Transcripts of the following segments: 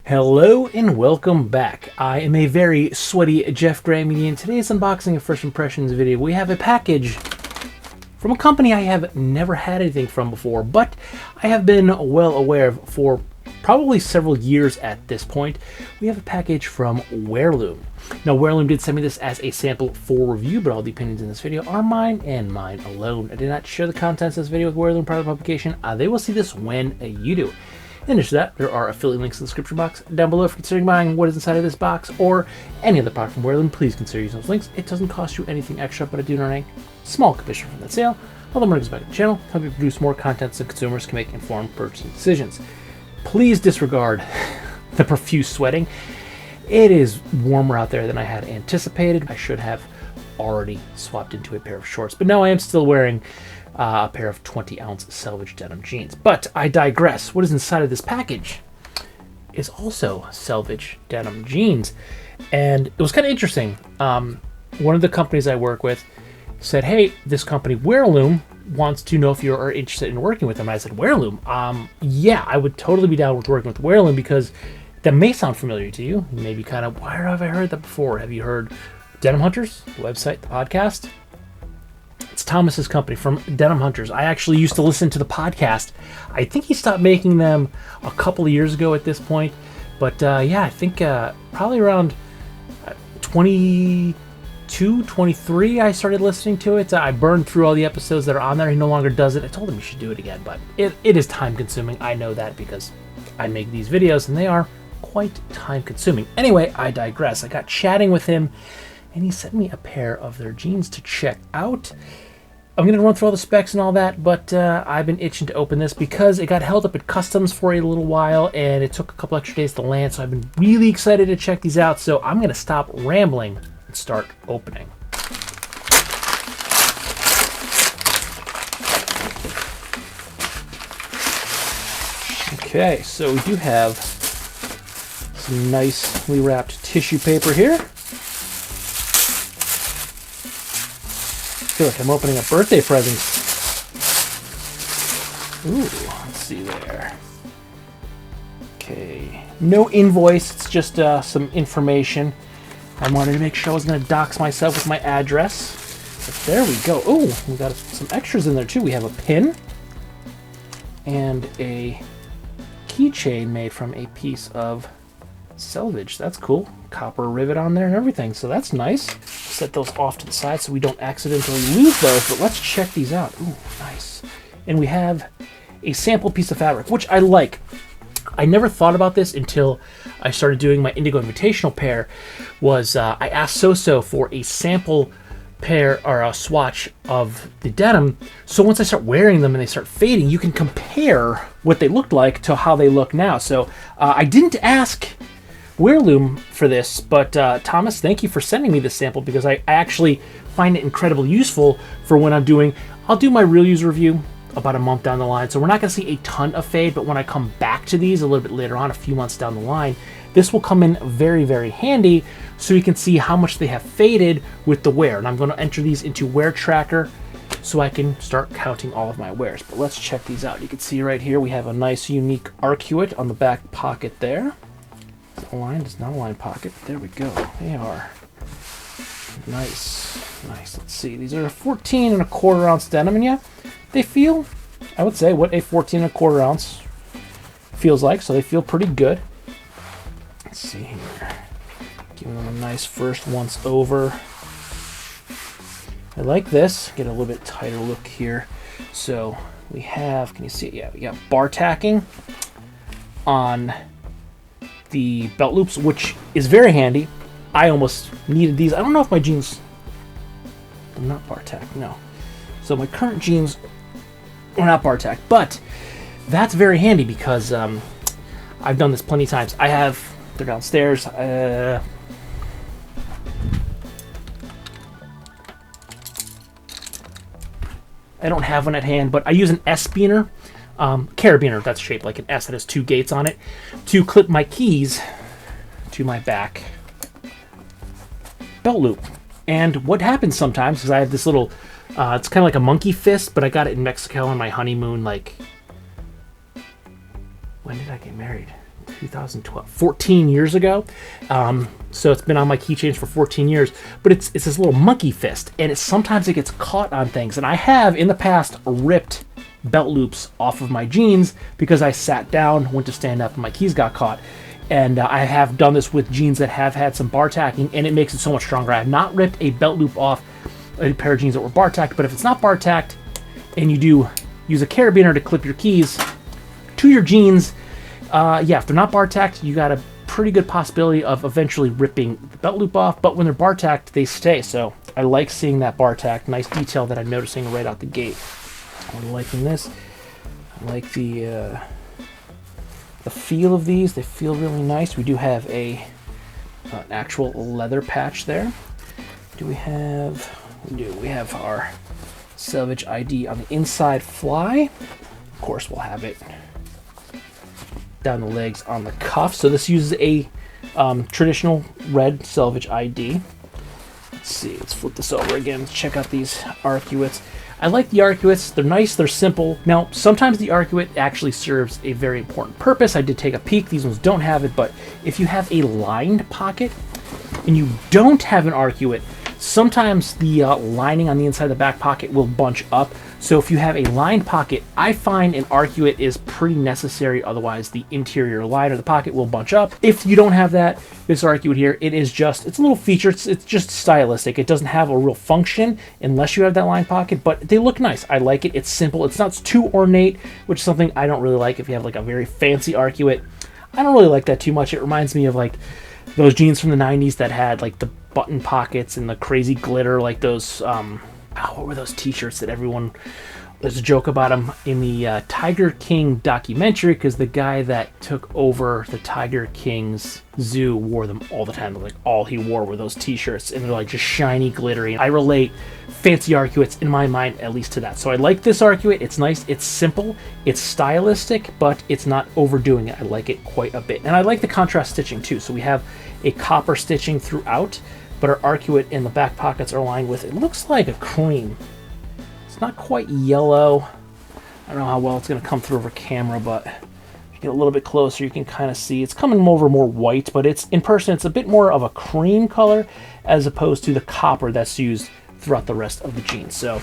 Hello and welcome back. I am a very sweaty Jeff GrantMEDIA. In today's unboxing and first impressions video, we have a package from a company I have never had anything from before, but I have been well aware of for probably several years at this point. We have a package from Weirloom. Now, Weirloom did send me this as a sample for review, but all the opinions in this video are mine and mine alone. I did not share the contents of this video with Weirloom prior to publication. They will see this when you do. In addition to that, there are affiliate links in the description box down below if you're considering buying what is inside of this box or any other product from Weirloom. Please consider using those links. It doesn't cost you anything extra, but I do earn a small commission from that sale. All the money goes back to the channel, help you produce more content so consumers can make informed purchasing decisions. Please disregard the profuse sweating. It is warmer out there than I had anticipated. I should have already swapped into a pair of shorts, but now I am still wearing a pair of 20-ounce Selvage denim jeans. But I digress. What is inside of this package is also Selvage denim jeans. And it was kind of interesting. One of the companies I work with said, hey, this company, Weirloom, wants to know if you are interested in working with them. I said, Weirloom? Yeah, I would totally be down with working with Weirloom because that may sound familiar to you. Maybe kind of, where have I heard that before? Have you heard Denimhunters, the website, the podcast? It's Thomas's company from Denimhunters. I actually used to listen to the podcast. I think he stopped making them a couple of years ago at this point. But yeah, I think probably around 22, 23, I started listening to it. I burned through all the episodes that are on there. He no longer does it. I told him he should do it again, but it is time consuming. I know that because I make these videos and they are quite time consuming. Anyway, I digress. I got chatting with him and he sent me a pair of their jeans to check out. I'm going to run through all the specs and all that, but I've been itching to open this because it got held up at customs for a little while and it took a couple extra days to land, so I've been really excited to check these out. So I'm going to stop rambling and start opening. Okay, so we do have some nicely wrapped tissue paper here. I feel like I'm opening up birthday presents. Ooh, let's see there. Okay, no invoice, it's just some information. I wanted to make sure I was going to dox myself with my address. But there we go. Oh, we got some extras in there too. We have a pin and a keychain made from a piece of Selvage. That's cool. Copper rivet on there and everything, so that's nice. Set those off to the side so we don't accidentally lose those, but let's check these out. Ooh, nice. And we have a sample piece of fabric, which I like. I never thought about this until I started doing my Indigo Invitational pair. I asked So for a sample pair or a swatch of the denim, so once I start wearing them and they start fading, you can compare what they looked like to how they look now. So I didn't ask Weirloom for this, but Thomas, thank you for sending me this sample because I actually find it incredibly useful for when I'll do my real user review about a month down the line, so we're not going to see a ton of fade, but when I come back to these a little bit later on, a few months down the line, this will come in very, very handy so you can see how much they have faded with the wear. And I'm going to enter these into Wear Tracker so I can start counting all of my wears. But let's check these out. You can see right here we have a nice unique arcuate on the back pocket there. Aligned, it's not a line pocket. There we go. They are nice. Nice. Let's see. These are 14 1/4 ounce denim, and yeah, they feel, I would say, what a 14 1/4 ounce feels like. So they feel pretty good. Let's see here. Giving them a nice first once over. I like this. Get a little bit tighter look here. So we have, can you see it? Yeah, we got bar tacking on the belt loops, which is very handy. I almost needed these. I don't know if my jeans are not bar tacked, no. So my current jeans are not bar tacked, but that's very handy because I've done this plenty of times. They're downstairs. I don't have one at hand, but I use an S-beaner. Carabiner that's shaped like an S that has two gates on it to clip my keys to my back belt loop. And what happens sometimes is I have this little, it's kind of like a monkey fist, but I got it in Mexico on my honeymoon, like, when did I get married? 2012, 14 years ago. So it's been on my keychains for 14 years, but it's this little monkey fist, and sometimes it gets caught on things. And I have in the past ripped belt loops off of my jeans because I sat down, went to stand up, and my keys got caught. And I have done this with jeans that have had some bar tacking, and it makes it so much stronger. I have not ripped a belt loop off a pair of jeans that were bar tacked, but if it's not bar tacked and you do use a carabiner to clip your keys to your jeans, yeah, if they're not bar tacked, you got a pretty good possibility of eventually ripping the belt loop off, but when they're bar tacked, they stay. So I like seeing that bar tack. Nice detail that I'm noticing right out the gate. I'm liking this. I like the feel of these. They feel really nice. We do have an actual leather patch there. Do we have? We do. We have our Selvage ID on the inside fly. Of course, we'll have it down the legs on the cuff. So this uses a traditional red Selvage ID. Let's see. Let's flip this over again. Let's check out these arcuates. I like the arcuates. They're nice. They're simple. Now, sometimes the arcuate actually serves a very important purpose. I did take a peek. These ones don't have it, but if you have a lined pocket and you don't have an arcuate, sometimes the lining on the inside of the back pocket will bunch up. So if you have a lined pocket, I find an arcuate is pretty necessary. Otherwise, the interior line of the pocket will bunch up. If you don't have that, this arcuate here, it's a little feature. It's just stylistic. It doesn't have a real function unless you have that lined pocket, but they look nice. I like it. It's simple. It's not too ornate, which is something I don't really like if you have like a very fancy arcuate. I don't really like that too much. It reminds me of like those jeans from the 90s that had like the button pockets and the crazy glitter, like those what were those t-shirts that everyone, there's a joke about them in the Tiger King documentary, because the guy that took over the Tiger King's zoo wore them all the time. Like all he wore were those t-shirts, and they're like just shiny, glittery. I relate fancy arcuates in my mind at least to that. So I like this arcuate. It's nice, it's simple, it's stylistic, but it's not overdoing it. I like it quite a bit, and I like the contrast stitching too. So we have a copper stitching throughout, but our arcuate in the back pockets are lined with, it looks like a cream. It's not quite yellow. I don't know how well it's going to come through over camera, but if you get a little bit closer, you can kind of see it's coming over more white, but it's in person, it's a bit more of a cream color as opposed to the copper that's used throughout the rest of the jeans. So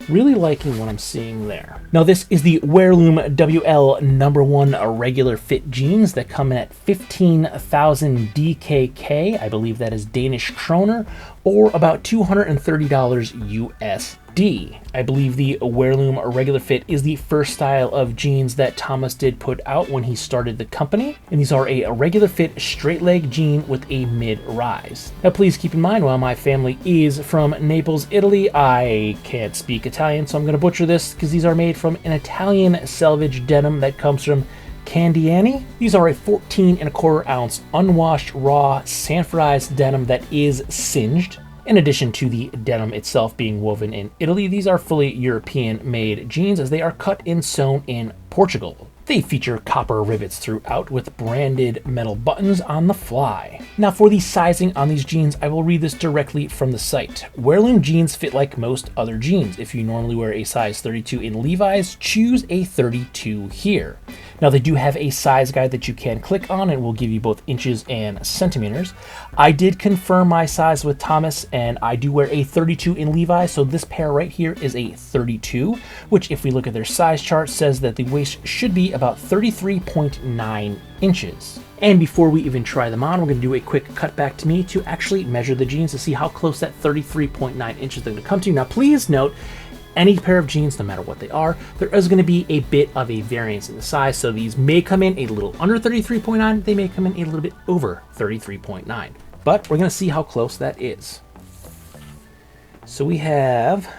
really liking what I'm seeing there. Now this is the Weirloom WL #1 regular fit jeans that come in at 15,000 DKK. I believe that is Danish kroner, or about $230 USD. I believe the Weirloom regular fit is the first style of jeans that Thomas did put out when he started the company, and these are a regular fit straight leg jean with a mid rise. Now please keep in mind, while my family is from Naples, Italy, I can't speak Italian, so I'm going to butcher this because these are made from an Italian selvage denim that comes from Candiani. These are a 14¼ ounce unwashed raw sanforized denim that is singed. In addition to the denim itself being woven in Italy, these are fully European made jeans as they are cut and sewn in Portugal. They feature copper rivets throughout with branded metal buttons on the fly. Now for the sizing on these jeans, I will read this directly from the site. Weirloom jeans fit like most other jeans. If you normally wear a size 32 in Levi's, choose a 32 here. Now they do have a size guide that you can click on and will give you both inches and centimeters. I did confirm my size with Thomas, and I do wear a 32 in Levi's, so this pair right here is a 32, which if we look at their size chart says that the waist should be about 33.9 inches. And before we even try them on, we're going to do a quick cut back to me to actually measure the jeans to see how close that 33.9 inches they're going to come to. Now please note, any pair of jeans, no matter what they are, there is going to be a bit of a variance in the size. So these may come in a little under 33.9, they may come in a little bit over 33.9. But we're going to see how close that is. So we have,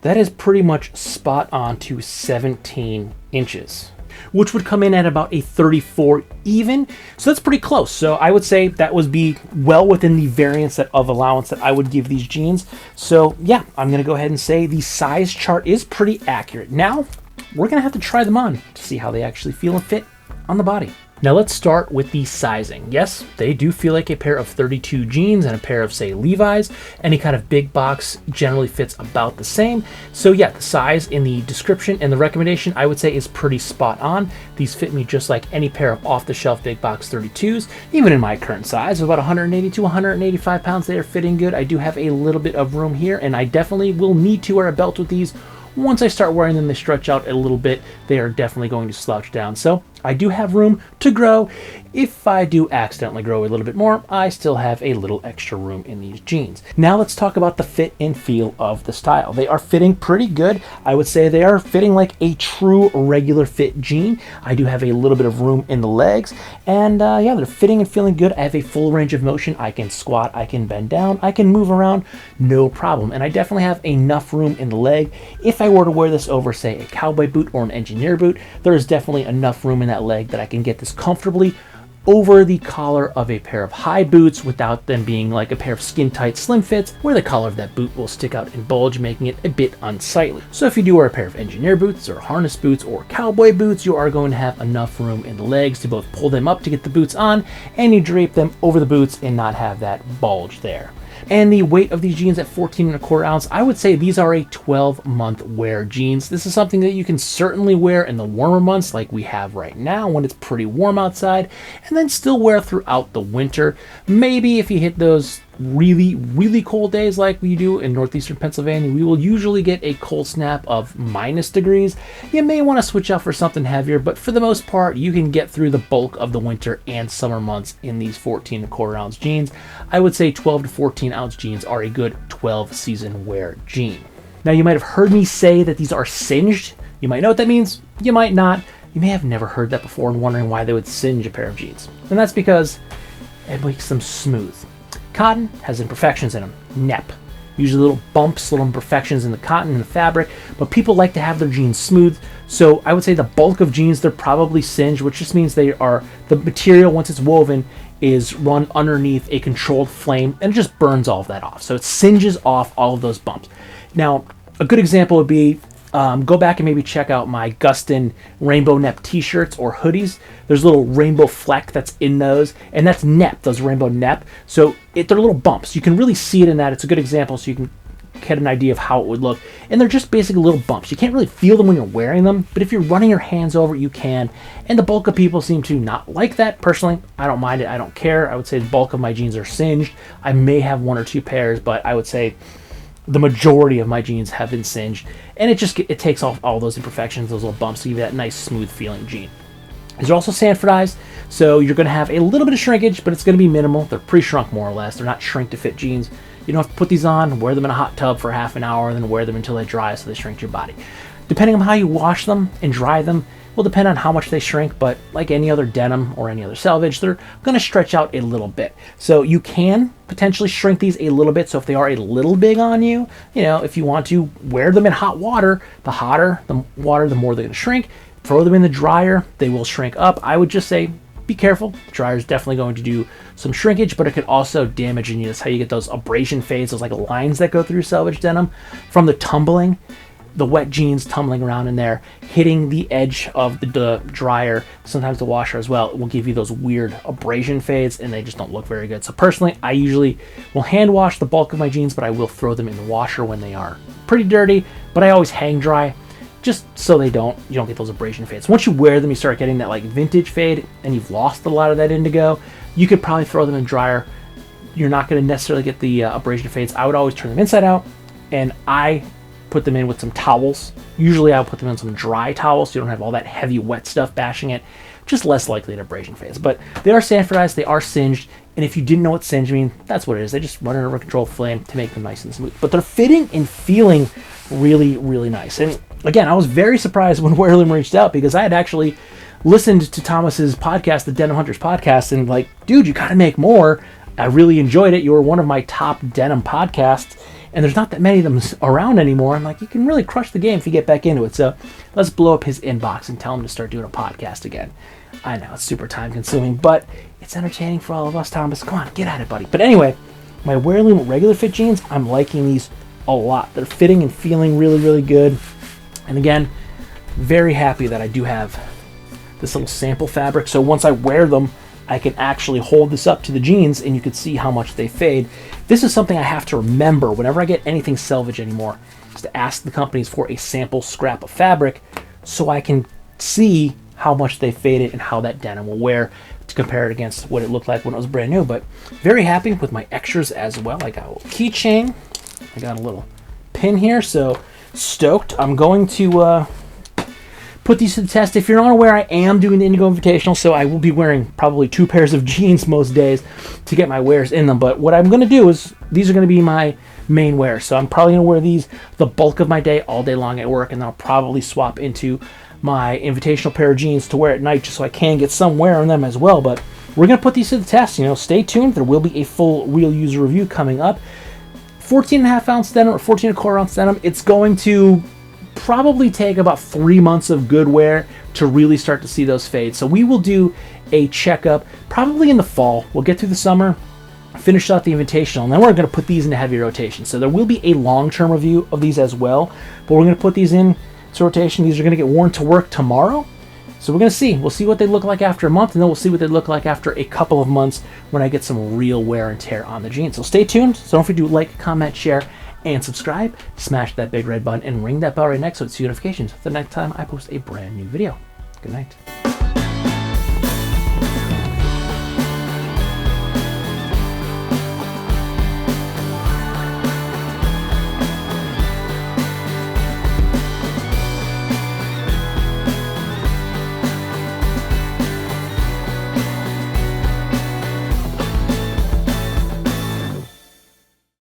that is pretty much spot on to 17 inches. Which would come in at about a 34 even. So that's pretty close. So I would say that would be well within the variance of allowance that I would give these jeans. So yeah, I'm going to go ahead and say the size chart is pretty accurate. Now, we're going to have to try them on to see how they actually feel and fit on the body. Now let's start with the sizing. Yes, they do feel like a pair of 32 jeans and a pair of, say, Levi's. Any kind of big box generally fits about the same. So yeah, the size in the description and the recommendation, I would say, is pretty spot on. These fit me just like any pair of off-the-shelf big box 32s. Even in my current size of about 180 to 185 pounds, they are fitting good. I do have a little bit of room here, and I definitely will need to wear a belt with these. Once I start wearing them, they stretch out a little bit. They are definitely going to slouch down. So I do have room to grow. If I do accidentally grow a little bit more, I still have a little extra room in these jeans. Now let's talk about the fit and feel of the style. They are fitting pretty good. I would say they are fitting like a true regular fit jean. I do have a little bit of room in the legs, and yeah, they're fitting and feeling good. I have a full range of motion. I can squat, I can bend down, I can move around, no problem. And I definitely have enough room in the leg. If I were to wear this over, say, a cowboy boot or an engineer boot, there is definitely enough room in that leg that I can get this comfortably over the collar of a pair of high boots without them being like a pair of skin tight slim fits where the collar of that boot will stick out and bulge, making it a bit unsightly. So if you do wear a pair of engineer boots or harness boots or cowboy boots, you are going to have enough room in the legs to both pull them up to get the boots on, and you drape them over the boots and not have that bulge there. And the weight of these jeans at 14¼ ounce, I would say these are a 12-month wear jeans. This is something that you can certainly wear in the warmer months like we have right now when it's pretty warm outside, and then still wear throughout the winter. Maybe if you hit those really cold days like we do in northeastern Pennsylvania, we will usually get a cold snap of -degrees. You may want to switch out for something heavier, but for the most part, you can get through the bulk of the winter and summer months in these 14¼ ounce jeans. I would say 12 to 14 ounce jeans are a good 12 season wear jean. Now you might have heard me say that these are singed. You might know what that means, you might not. You may have never heard that before and wondering why they would singe a pair of jeans. And that's because it makes them smooth. Cotton has imperfections in them, nep. Usually little bumps, little imperfections in the cotton and the fabric, but people like to have their jeans smooth. So I would say the bulk of jeans, they're probably singed, which just means the material, once it's woven, is run underneath a controlled flame and it just burns all of that off. So it singes off all of those bumps. Now, a good example would be go back and maybe check out my Gustin rainbow nep t-shirts or hoodies. There's a little rainbow fleck that's in those, and that's nep, those rainbow nep. So they're little bumps. You can really see it in that. It's a good example so you can get an idea of how it would look. And they're just basically little bumps. You can't really feel them when you're wearing them, but if you're running your hands over it, you can. And the bulk of people seem to not like that. Personally, I don't mind it. I don't care. I would say the bulk of my jeans are singed. I may have 1 or 2 pairs, but I would say the majority of my jeans have been singed, and it takes off all those imperfections, those little bumps, to give you that nice smooth feeling jean. These are also Sanfordized, so you're going to have a little bit of shrinkage, but it's going to be minimal. They're pre-shrunk more or less. They're not shrink to fit jeans. You don't have to put these on, wear them in a hot tub for half an hour, and then wear them until they dry so they shrink to your body. Depending on how you wash them and dry them will depend on how much they shrink, but like any other denim or any other selvage, they're going to stretch out a little bit. So you can potentially shrink these a little bit. So if they are a little big on you, if you want to wear them in hot water, the hotter the water, the more they're going to shrink. Throw them in the dryer, they will shrink up. I would just say be careful. The dryer is definitely going to do some shrinkage, but it could also damage you. That's how you get those abrasion fades, those like lines that go through selvage denim from the tumbling. The wet jeans tumbling around in there, hitting the edge of the dryer, sometimes the washer as well, it will give you those weird abrasion fades, and they just don't look very good. So personally, I usually will hand wash the bulk of my jeans, but I will throw them in the washer when they are pretty dirty, but I always hang dry, just so you don't get those abrasion fades. Once you wear them, you start getting that like vintage fade, and you've lost a lot of that indigo. You could probably throw them in the dryer. You're not going to necessarily get the abrasion fades. I would always turn them inside out, and I put them in with some towels. Usually I'll put them in some dry towels so you don't have all that heavy wet stuff bashing it. Just less likely to abrasion phase. But they are Sanfordized, they are singed, and if you didn't know what singe mean, that's what it is. They just run it over a controlled flame to make them nice and smooth. But they're fitting and feeling really nice. And again, I was very surprised when Weirloom reached out because I had actually listened to Thomas's podcast, the Denimhunters podcast, and like, dude, you gotta make more. I really enjoyed it. You were one of my top denim podcasts. And there's not that many of them around anymore. I'm like, you can really crush the game if you get back into it. So let's blow up his inbox and tell him to start doing a podcast again. I know, it's super time consuming, but it's entertaining for all of us, Thomas. Come on, get at it, buddy. But anyway, my Weirloom regular fit jeans, I'm liking these a lot. They're fitting and feeling really good. And again, very happy that I do have this little sample fabric. So once I wear them, I can actually hold this up to the jeans and you can see how much they fade. This is something I have to remember whenever I get anything Selvage anymore, is to ask the companies for a sample scrap of fabric so I can see how much they faded and how that denim will wear to compare it against what it looked like when it was brand new. But very happy with my extras as well. I got a little keychain, I got a little pin here, so stoked. I'm going to put these to the test. If you're not aware, I am doing the Indigo Invitational, so I will be wearing probably 2 pairs of jeans most days to get my wears in them. But what I'm going to do is, these are going to be my main wear. So I'm probably going to wear these the bulk of my day, all day long at work, and then I'll probably swap into my Invitational pair of jeans to wear at night just so I can get some wear on them as well. But we're going to put these to the test. You know, stay tuned. There will be a full real user review coming up. 14.5 ounce denim or 14.25 ounce denim. It's going to probably take about 3 months of good wear to really start to see those fades. So we will do a checkup probably in the fall. We'll get through the summer, finish out the Invitational, and then we're going to put these into heavy rotation. So there will be a long-term review of these as well, but we're going to put these in to rotation. These are going to get worn to work tomorrow. So we're going to see. We'll see what they look like after a month, and then we'll see what they look like after a couple of months when I get some real wear and tear on the jeans. So stay tuned. So don't forget to like, comment, share, and subscribe. Smash that big red button and ring that bell right next so it's notifications the next time I post a brand new video. Good night.